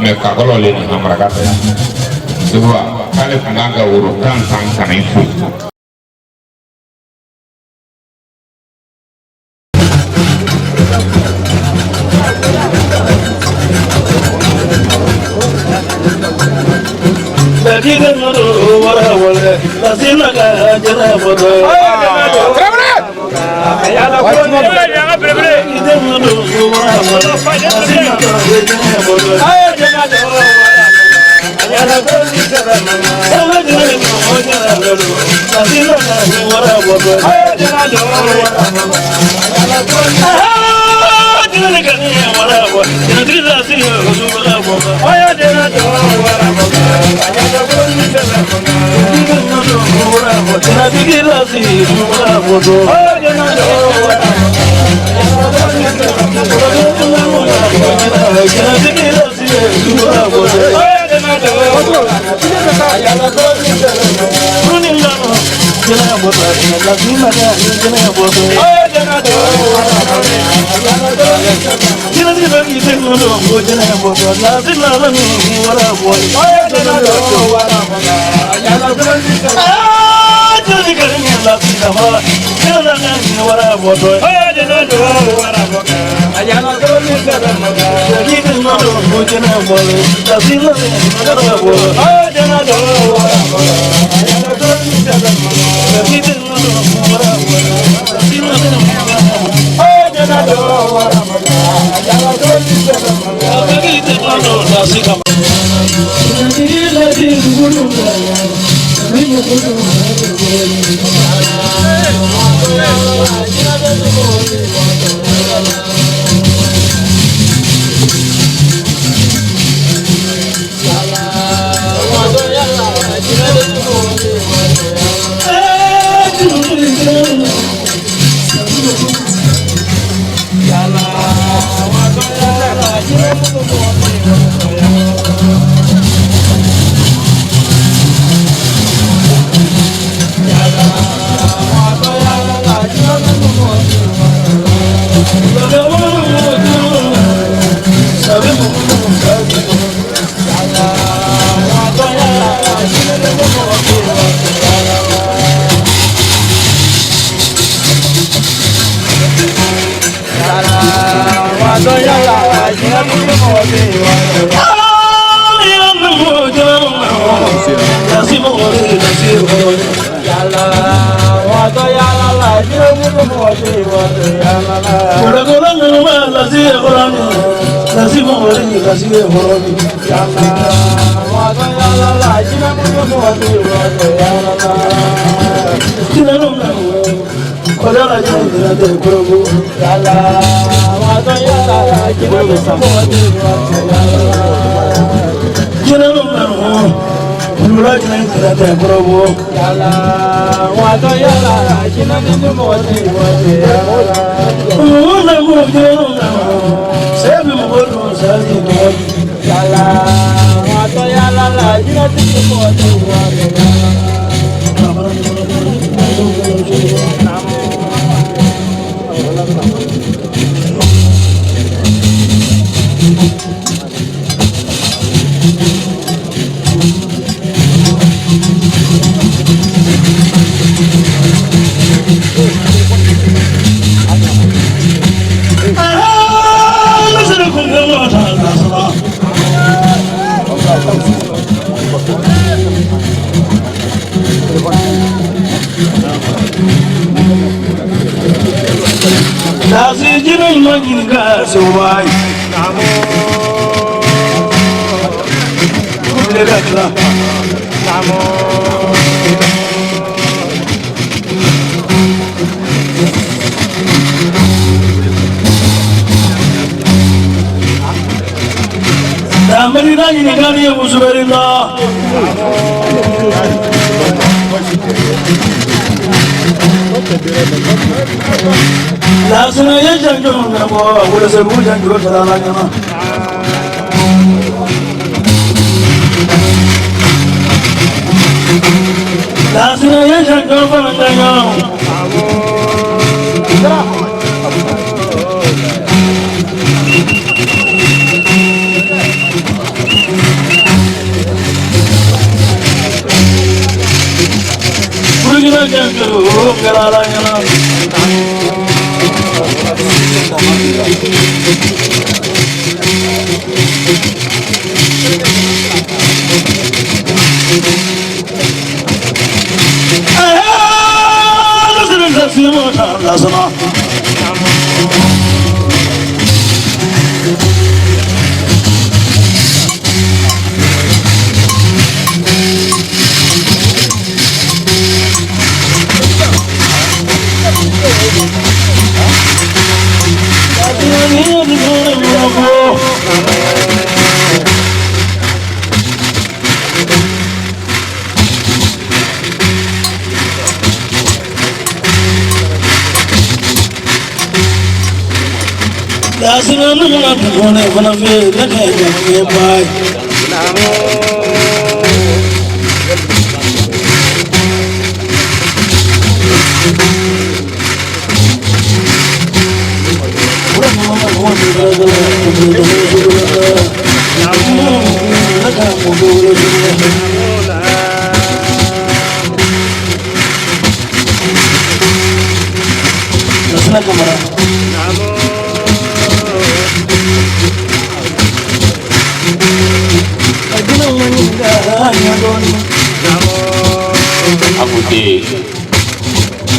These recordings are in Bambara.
me kakolo le ni hamra kata ya sebuah kali pengaga urutan sang itu Lagi kan wara-wara, lazim nak jalan bodoh.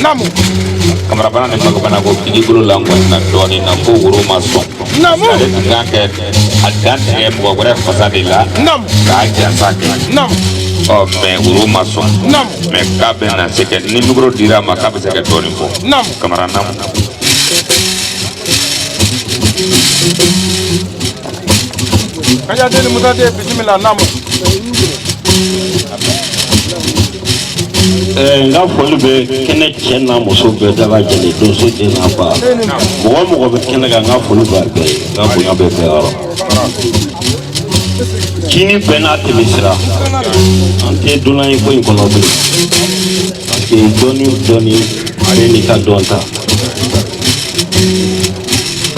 Namu kamarabana ne magabana ko kigulu langwa na doni na ko wuro maso namu ngake adante mo gore fasade la namu ka ja sake namu o me wuro maso namu me kabe na seke ni migro dira ma kabe seke doni ko namu kamara namu kanya de mutade bismillah namu nga foli be kene chenna muso be daga jeli doso de na ba mo be kene ga nga foli ba be nga bu nga be be aro kini benati misra ante dunay ko ko no be ante doni ale ni ka donta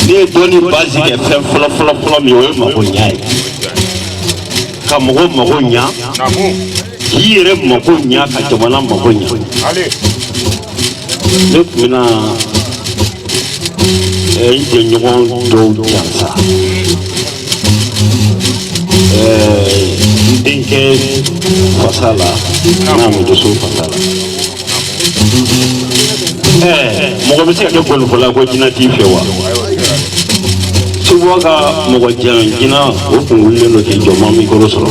ni doni basi ke fe folo mi o ma ko nyaay ka mo nya yere mako nya ka jamana mako nya ale lekuna inde nyogon do jansa dinke fasala na mo do so fasala mo be se ka ko ko la ko jina ti fewa suwa ka mo ko jina o ko wulle no ke joma mi ko so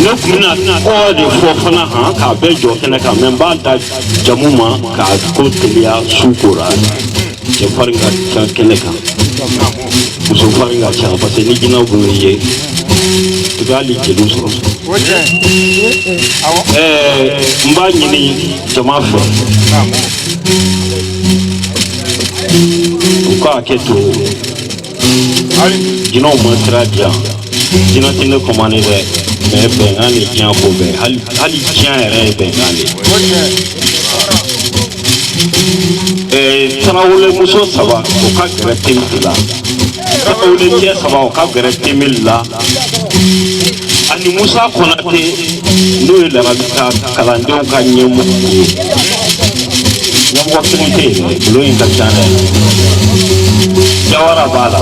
no kuna ko de fofana ha ka be jo kene ka memba da jamuma ka ko tilia sukura je faringa ka kene ka muso faringa cha parce ni gina bu ye tugali je du so mba nyini jama fo ko aketo gina o matradia gina tene komane de mais bengani tian ko be hali tian ere bengani tarawule muso saba o ka grete mila tarawule tian saba o ka grete mila ani musa konate no le rabita kalande o ka nyemu nyemu ko tinte lo in ka chane jawara bala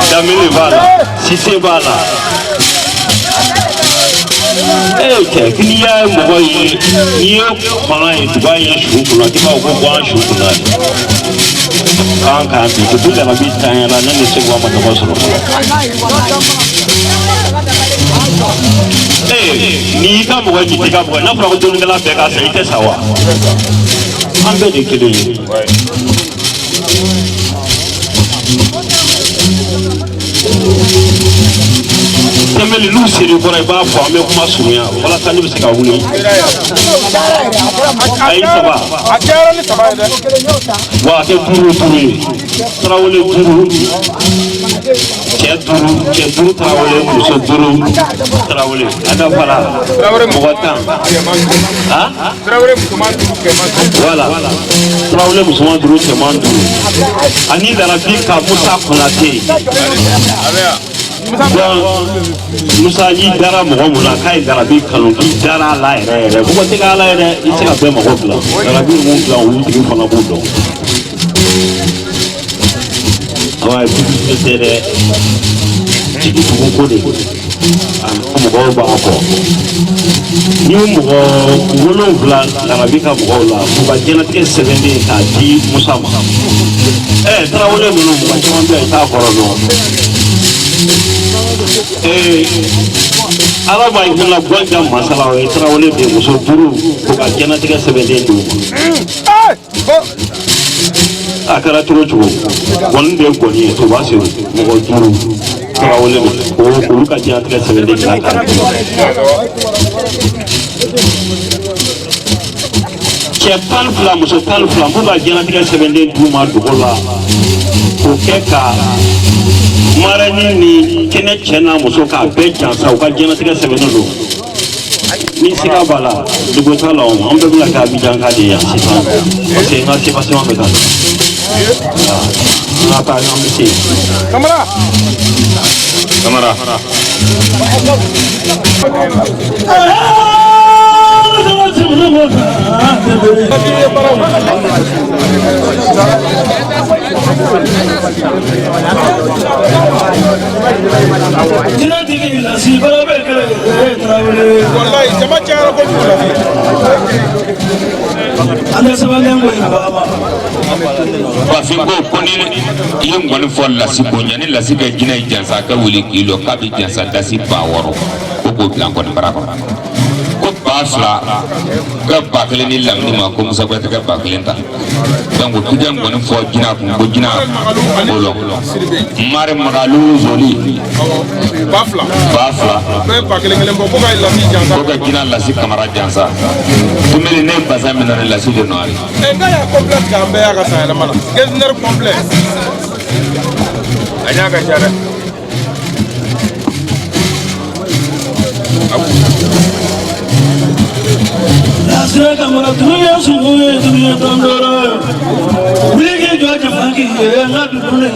Damini bala, Sise bala. Kini ya mwa yi, niyo mga yi Dubai ya shukuna, kipa ukukwa shukuna. Kanka anti, kutule mabita ya na nani segwa matakosoro. Ni ika mwa yi tika mwa, na pra kutulu ngala beka sa ite sawa. Ambe de kilo yi. Temeli lusiri bora ba fo ame kuma sunya wala tani bi se ka wuli ay saba akera ni saba de wa ke duru trawole duru ke duru trawole muso duru trawole ada fala trawole mugatan ha trawole musuman duru ke man wala trawole musuman duru ke man duru ani da rabbi ka musa kunate Musa yi dara mɔgɔ mun na k'a ye Darabi kanu k'i dara la yɛrɛ yɛrɛ mɔgɔ tɛ k'a la yɛrɛ i tɛ se ka bɛɛ mago dilan Darabi mun dilan olu tigi fana b'o dɔn awa ye publicité tɛ dɛ jigitugu ko de mɔgɔw b'a kɔ ni mɔgɔ 7 Darabi ka mɔgɔw la u ka diɲɛlatigɛ sɛbɛnnen k'a di Musa ma Tarawele ninnu mɔgɔ caman bɛ yen t'a kɔrɔ dɔn Ala b'a yirala Gwanjan masala o ye Tarawele de muso 5 ko ka diɲɛlatigɛ sɛbɛnnen d'u ma a kɛra cogo cogo gɔni de ye gɔni ye Tuba Seru mɔgɔ 5 Tarawele olu ka diɲɛlatigɛ sɛbɛnnen dilan ka cɛ 12 muso 12 ko ka diɲɛlatigɛ sɛbɛnnen d'u ma dugu la k'o kɛ ka Marani ni kɛnɛ cɛ n'a muso k'a bɛɛ jansa u ka diɲɛlatigɛ sɛbɛnnen don ni siga b'a la dugu t'a la an bɛɛ bɛna kɛ Abidjan ka de yan sisan parce que n ka séparation bɛ ka an ka taa an bɛ se Kamara Bafingo koni ye ngoni fo lasi bonya ni lasi ka jina jansa ka wuli kilo ka bi jansa dasi ba woro ko ko plan ko barako ko ba fla ga ba kele ni lamni ma ko musa ko ta ba kele ta donc ko jam ngoni fo jina ko jina bolo mare magalu zoli ba fla be ba kele kele ko ga lasi jansa ko ga jina lasi kamara jansa tumeli ne basa mina lasi de noari ga ya complète ka be ya ka sa la mala gesner complet anya ga jare Nasra kamara dunia subuh dunia tandora, beli jual jafaki enggak dulu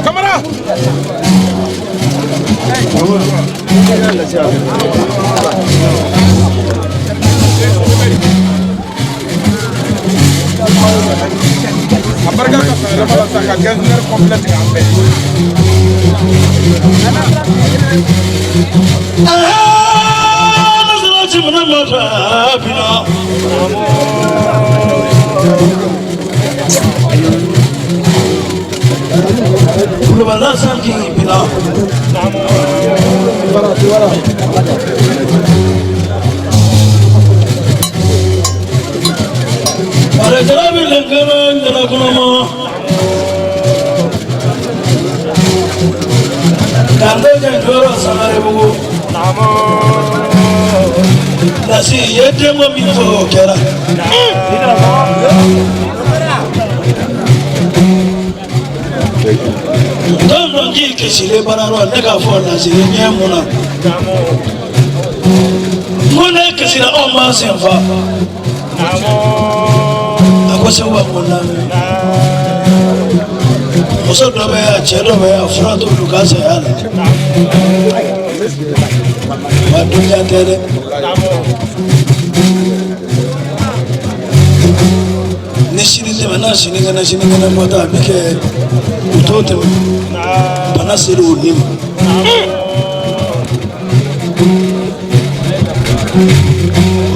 Kamera. Apa kan saya malah tak gesner komplit sampai. Nasra cuma mata bina. Belum ada sanki bina. Para jalan lengkaran jalan kunama. Kando jendora sanare buku. Nasi yede mami to kera. Don't ji kisile bararo nega fo nasi nyemuna. Muna kisila oma senfa. Akwase wa muna. Muso dobe ya chedo be ya frato lukase yale. Wadunya tere. Nishini te mana shini ngana mota bike utote bana siru unim.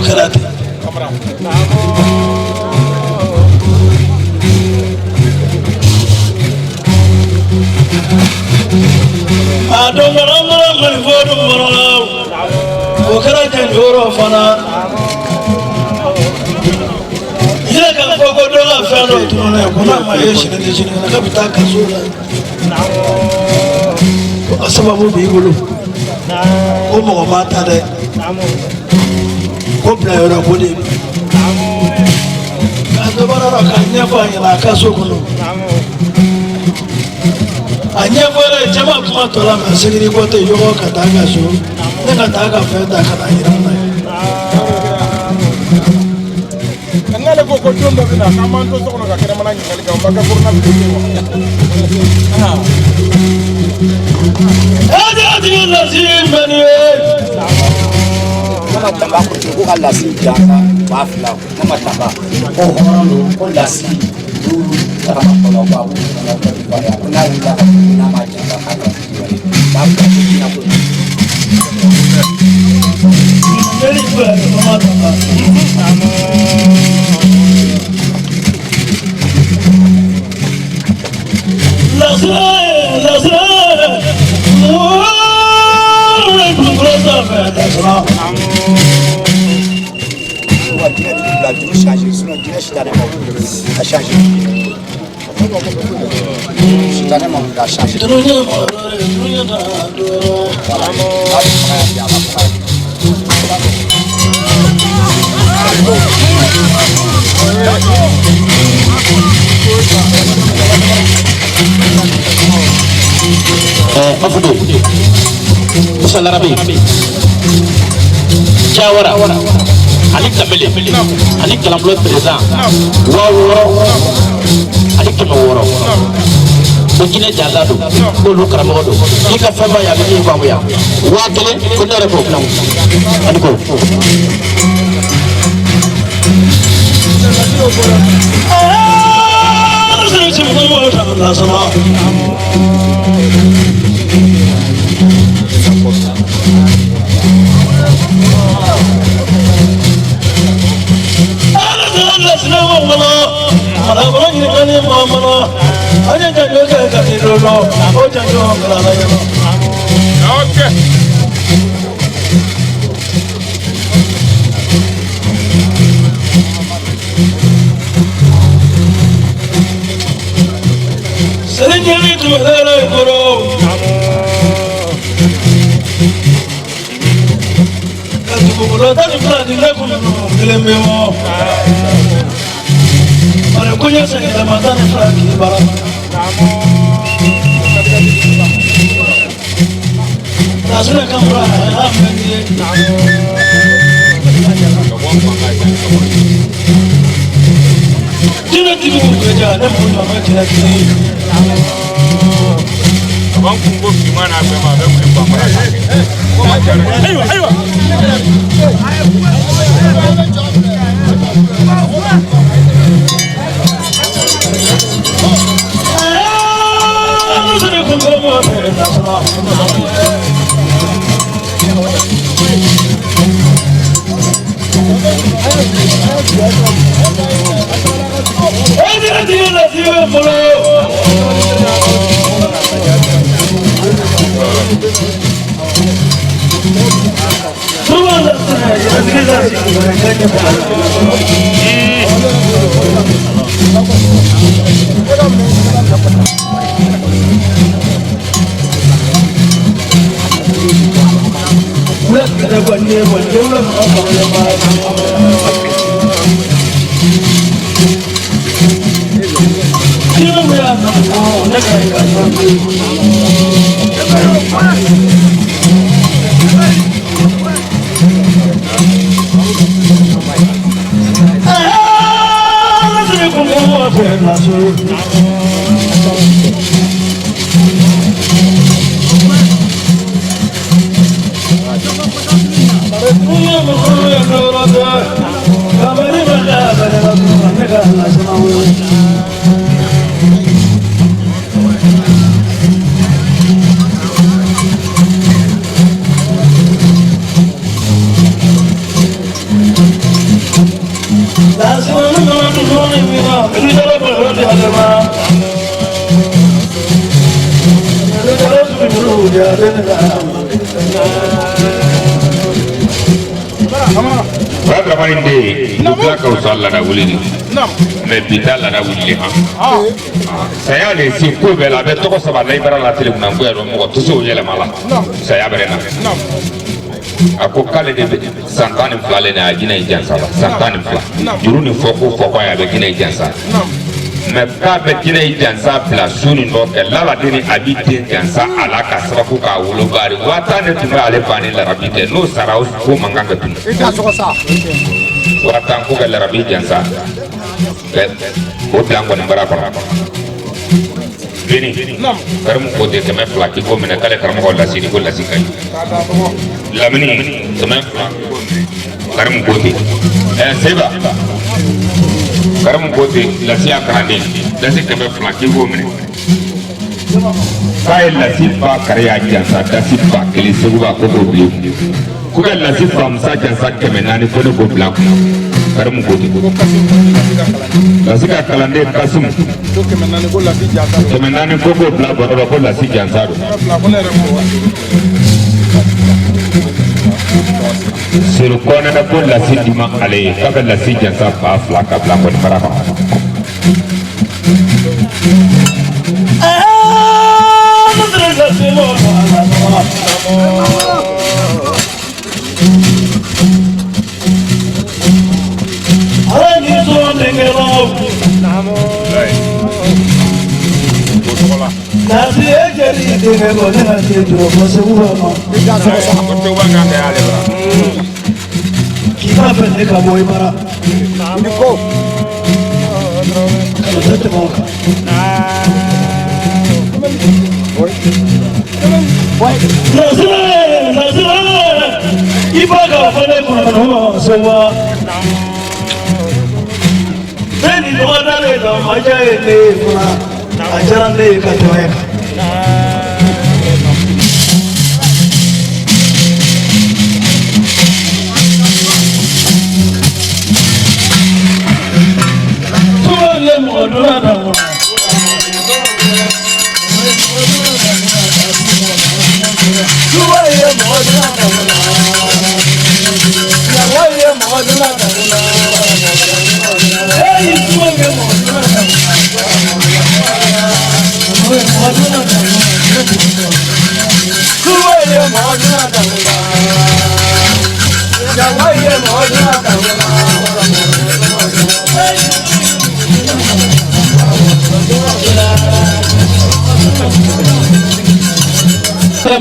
Karate. Adomara khalifodu mara. Karate joro fana. Ile kan fogo dola fano tunone kuna mayeshi na jini na kapita kasura. Kwa sababu bigulu. Ko mo mata de. Ko bla yoro bodi. Adobara ra kanya kwa ina kaso kuno. Anya bora jama kuma tola masiri ko te yogo kataga so. Nega taga fenda kana irana. ko jom do bina ka man to to ko ka kere mana ngal ka ba ka burna bi Adi lazim bani mama tamba ko ka lasi janga ba fla mama tamba ko horondo ko lasi kama ko ba bu ba ya na ila na ma janga ka ba ka na ko Very good, mama tamba. La dû changer, sinon Dieu a changé. A changé. Jawara Ali Kamele Ali Kalamblo président Waworo Ali Kamaworo Bukine Jazado Bolu Karamodo Ika Fama ya Bini Bamuya Wakele Kundare Problem Aniko mais bita la wuli ha saya le si ko be la be to saba lai bara la tele na ngwe ro mo to so yele mala saya bare na ako kale de santane flale na ajina ijansa santane fla juru ni foko ya be kina ijansa mais ka be kina ijansa bla suni no ke la la dini abite ijansa ala ka sababu ka wolo bari wata ne tuma ale bani la rabite no sarau ko manganga tun Ita so sa watan ko ga la rabi ijansa o dan kɔni bara kɔnɔ Bini karamɔgɔ ko de kɛmɛ fila k'i ko minɛ k'ale karamɔgɔ lasiri ko lasi ka ɲi lamini kɛmɛ fila karamɔgɔ ko ten Seba karamɔgɔ ko ten lasiya kalanden lasi kɛmɛ fila k'i ko minɛ k'a ye lasi fa kari y'a jansa lasi fa kelen segu b'a ko k'o bilen ko ka lasi fa musa jansa 400 ko ne k'o bila kun karamɔgɔ ko ten lasi ka kalanden Kasimu 400 ko k'o bila bɔrɔ ko lasi jansa don Suru kɔnɛ ko lasi di ma ale ye k'a bɛ lasi jansa ba 2 ka bila kɔni bara kɔnɔ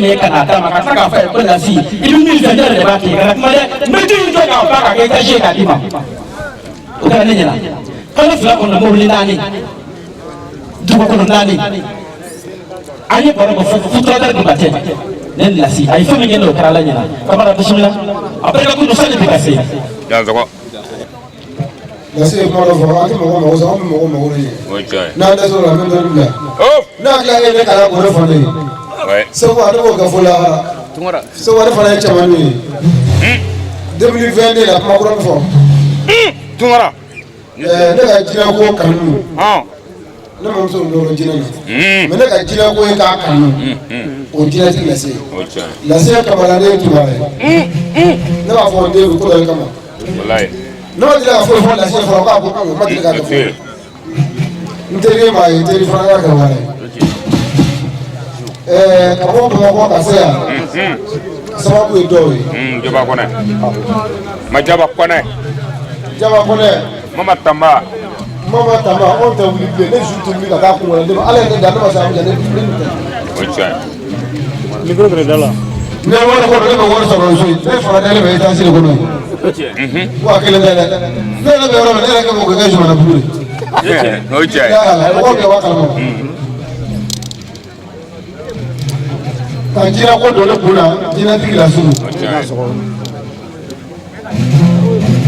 me kana ta maka saka fa ko la si ibi mi fa jare ba ke kana kuma de me tin to ka ba ka ke ta she ka di ma o kana ne nyala kana fla ko na mo li dani du ko no dani ani baro ko fu to da ba te ne la si ay fa mi ngelo kala la nyala ka bara bismillah après ka ko do sale bi ka se ya zako la se ko do fa ati mo so mo ni na da so la men do la na la ne kala ko do fa ni sabu ado ko fola tungara sabu ado fana chamani 2022 la kuma ko fo tungara ne ka jina ko kanu ne mo so ndo jina na me ne ka jina ko ka kanu o jina ti la se kamala ne ti wale ne ba fo de ko do kama wallahi no dila fo fo la se fo ka ko ma dila ka fo ndere ma ndere fana ka wale kabo ko ka se ya sababu edo jaba kone ma jaba kone mama tamba on ta wuli be ne jutu mi ka ko wala de ala ne da no sa am jane ocha micro tre dala ne wala ko ne wala so ro so ne fara dele be ta sire ko no wa kele dele ne na be ro ne ka ko ga juma na buri ocha ya ko ke wa kala Tanjira ko dole kuna jina tigila sunu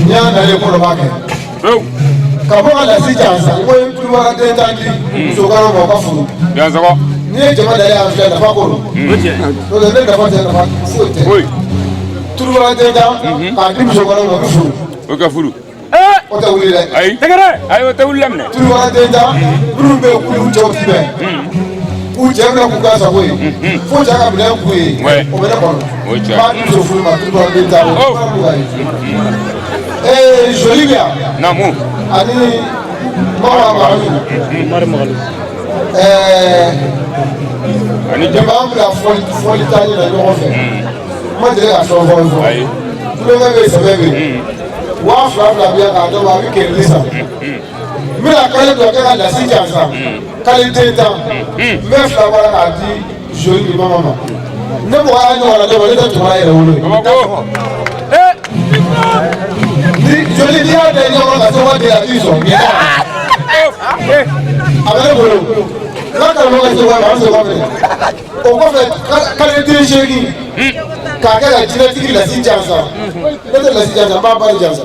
nya na le ko ba ke ka bo la si jansa ko tuwa de tandi so ka ro ba fu ya zako ni jama da ya afia da ba ko to de da ba te da ba oi tuwa de da ka dim so ka ro ba fu o ka furu o ta wuli le ai tegere ai o ta wuli lamne tuwa de da buru be ku jo ti be ku je na ku ka sa ko fo ja ka bile ku e o be na ko ba ni so fu ma tu do de ta o Jolivia namu ani mama malu ani jaba la foli tali na yo fe ma dire a so fo fo ku lo be se be wa fla bia ka do ba wi ke lisa mi la kale do ka la si jansa kale tenta me fla wala ka di joli mama ne mo ara ni wala do wala to mara ere wolo ni joli dia de ni wala so wa de a iso abere bolo la karamɔgɔ ka se wa ma se wa fɛ o kɔfɛ k'ale den seegin k'a kɛ ka jinɛtigi lasi jansa ne tɛ lasi jansa n b'a ba de jansa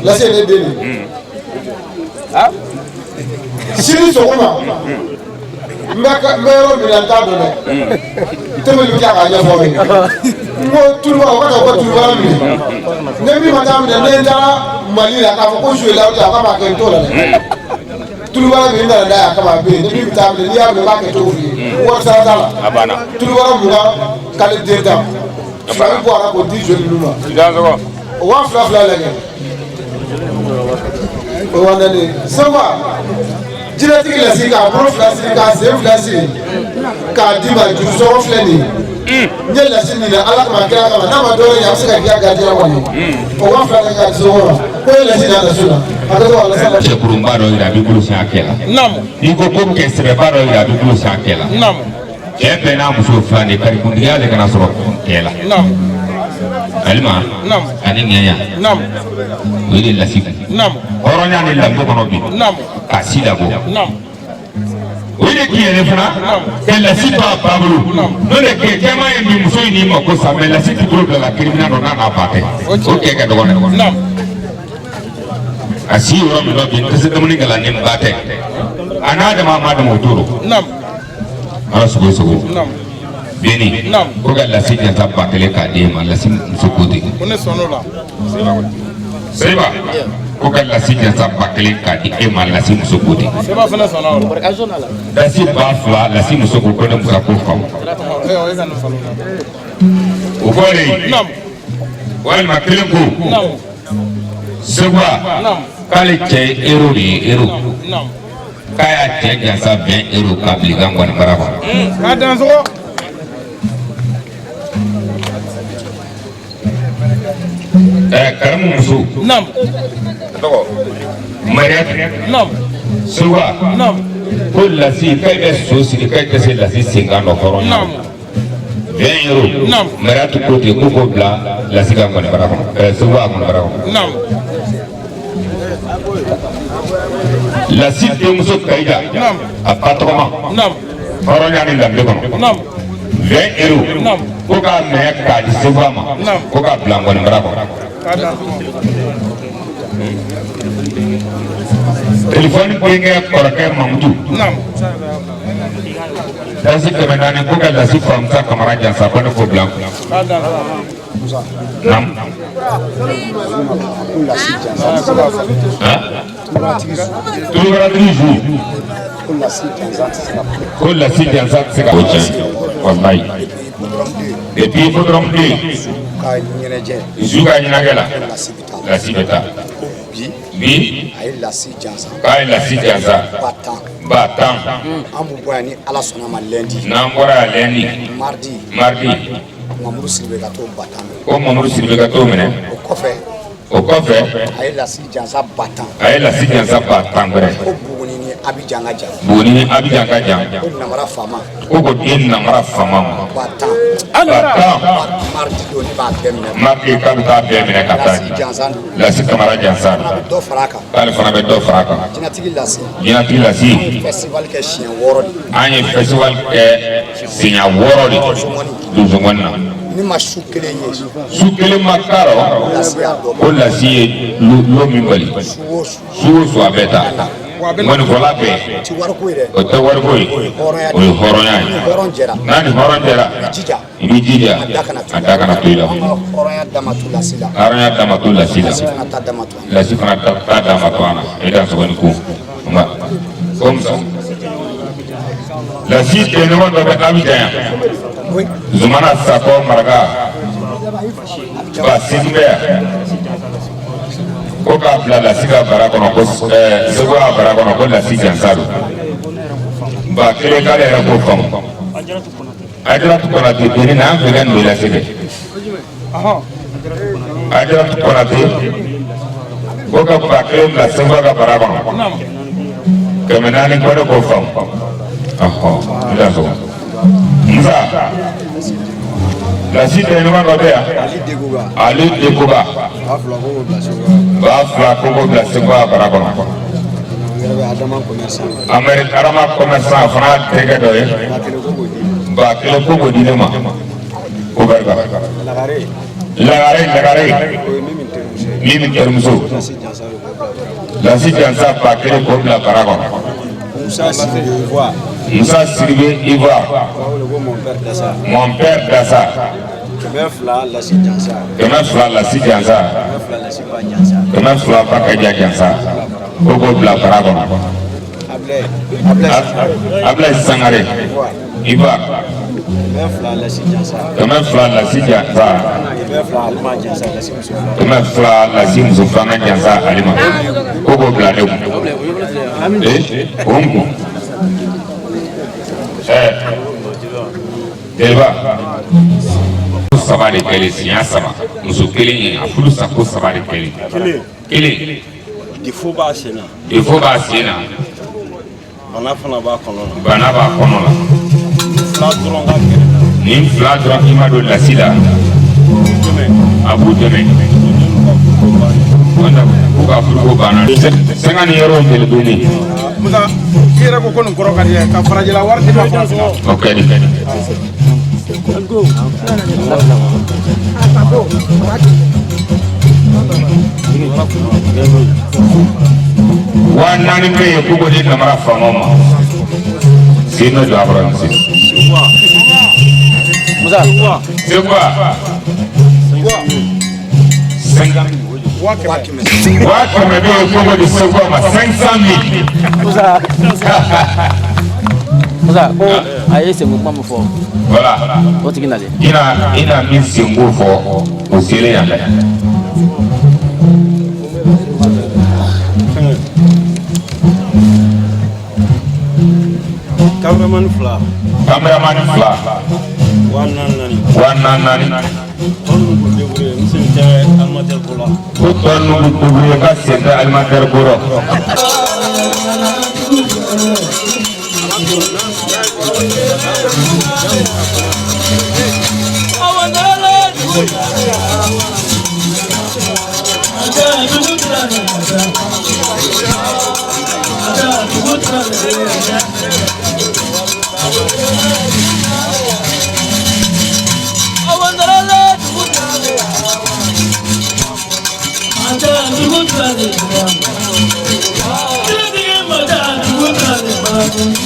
lasi ye ne den de sini sɔgɔma n bɛ yɔrɔ min na n t'a dɔn dɛ tɛmɛ bi k'a ka ɲɛfɔ n ye n ko tuluba o ka taa u ka tulubara minɛ ne min ma taa minɛ ne taara Mali la k'a fɔ ko joué la o k'a m'a kɛ n t'o la dɛ tulubara min nana n'a ye a kama a bɛ yen ne min bɛ taa minɛ n'i y'a minɛ n b'a kɛ cogo f'i ye wari sara t'a la tulubara mugan k'ale den ta fila bɛ bɔ a la k'o di joué ninnu ma o wa fila lajɛ o wa nani Samba jinɛtigi lasi k'a bolo fila siri k'a sen fila siri k'a d'i ma juru sɔngɔ filɛ nin ye n ye lasi nin na ala kama kira kama n'a ma dɔɔnin ɲɛ a bɛ se ka k'i ka gardien kɔni o wa fila kɛ k'a di sɔngɔ ma ko ye lasi n'a lasi la a ka to ka lasi la. cɛkurunba dɔ yira a bɛ bolo san kɛ la n'i ko ko kɛsɛbɛba dɔ yira a bɛ bolo san kɛ la cɛ bɛɛ n'a muso fila de karikuntigiya de kana sɔrɔ kɛ la alima ani ŋɛɲa o ye de lasi kun hɔrɔnya ni lamɔ kɔnɔ bi k'a si labɔ o de k'i yɛrɛ fana ka lasi to a ba bolo n'o de kɛ caman ye bi muso in n'i ma ko sa mɛ lasi t'i bolo bila la kiribina dɔ n'a n'a ba tɛ o kɛ ka dɔgɔ dɛ a si yɔrɔ min na bi n tɛ se dumuni kɛ la ni n ba tɛ a n'a dama ma dama o t'o rɔ ala sogo sogo Beni ko ka lasi jansa ba kelen k'a d'e ma lasi muso ko ten Seba ko ka lasi jansa ba kelen k'a di e ma lasi muso ko ten lasi ba fila lasi muso ko ne musa ko faamu o fɔlen walima kelen ko Seba k'ale cɛ ye euro de ye euro k'a y'a cɛ jansa 20 euro k'a bila i ka ŋɔni bara kɔnɔ karamu muso Mariatu Suba ko lasi k'a bɛ so siri k'a tɛ se lasi senkan dɔ hɔrɔnya 20 euro Mariatu ko ten ko k'o bila lasi ka ŋɔni bara kɔnɔ Suba ŋɔni bara kɔnɔ lasi denmuso Kayida a ba tɔgɔma hɔrɔnya ni danbe kɔnɔ 20 euro ko k'a minɛ k'a di Suba ma ko k'a bila ŋɔni bara kɔnɔ telefoni denkɛ kɔrɔkɛ Mamudu lasi 400 ko ka lasi famusa Kamara jansa ko ne k'o bila tulubaratigi jour ko lasi jansa tɛ se ka o tiɲɛ walayi et puis fotɔrɔmu den zu ka ɲɛnajɛ la lasi bɛ taa bi a ye lasi jansa ba tan an b'u bɔ yan ni ala sɔnna ma lundi n'an bɔra yan lundi mardi Mamadou Sidibe ka t'o ba tan ko Mamadou Sidibe ka t'o minɛ o kɔfɛ a ye lasi jansa ba tan wɛrɛ ko Buguni ni Abidjan ka jan ko Namara Fama ko den Namara Fama ma ba tan mardi don ne b'a bɛɛ minɛ mardi k'a bɛ taa bɛɛ minɛ ka taa lasi Kamara jansa dɔ fara a kan k'ale fana bɛ dɔ fara a kan jinɛtigi lasi festival kɛ siɲɛ 6 de an ye festival kɛ siɲɛ 6 de Donsongɔni na ni ma su kelen ma k'a rɔ o lasi ye lo min bali su o su a bɛ taa ŋɔnifɔla bɛɛ o tɛ wariko ye o ye hɔrɔnya ye n'a ni hɔrɔn jɛra i b'i jija a da kana to i la hɔrɔnya dama to lasi la lasi fana t'a dama to an na e da sɔgɔni ko nka ko muso lasi tɛɲɔgɔn dɔ bɛ Abidjan yan Zumana Sakɔ Maraka ba Sidi bɛ yan ko k'a bila lasi ka bara kɔnɔ ko Segu ka bara kɔnɔ ko lasi jansa don ba kelen k'ale yɛrɛ k'o faamu Ajaratu Konate deni na an fɛ ka nin lase kɛ Ajaratu Konate ko ka ba kelen bila Segu ka bara kɔnɔ 400 ko de k'o faamu i da sɔgɔ Musa lasi tɛɲɔgɔn dɔ bɛ yan Ali Dekoba b'a fila ko k'o bila Segu ka bara kɔnɔ Amérique arama commerçant fana tege dɔ ye ba kelen ko k'o di ne ma o barika lagare min terimuso Lasi Jansa ba kelen k'o bila bara kɔnɔ Musa Sidibe Ivoire mon père Dassa kɛmɛ fila Lasi Jansa kɛmɛ fila Bakaja Jansa o k'o bila bara kɔnɔ Ablaye Sangare Ivoire kɛmɛ fila Lasi Jansa kɛmɛ fila Lasi muso filanan Jansa Alima o k'o bila ne kun o kun Deliba ko saba de kɛlen siɲɛ saba muso kelen ye a furu sa ko saba de kelen Défaut b'a sen na. Bana b'a kɔnɔ la. Ni fila dɔrɔn i ma don lasi la a b'u dɛmɛ k'u ka furu ko banna 50 yɔrɔ jeli donni Musa i yɛrɛ ko nin kɔrɔ ka di ka farajɛla wari di ma fɔlɔ o kɛli wa naani bɛ yen k'u ko di namara faamaw ma sen bɛ don a kɔrɔ nin Musa c'est quoi 50 wa kɛmɛ bɛ yen k'u ko di Seko ma 500 000 Musa ko a ye Seko kuma min fɔ voilà o tigi nalen ina min Seko fɔ o selen yan dɛ Cameraman fila wa naani ko tɔ ninnu débrouiller ka sen tɛ alimentaire ko rɔ Thank you.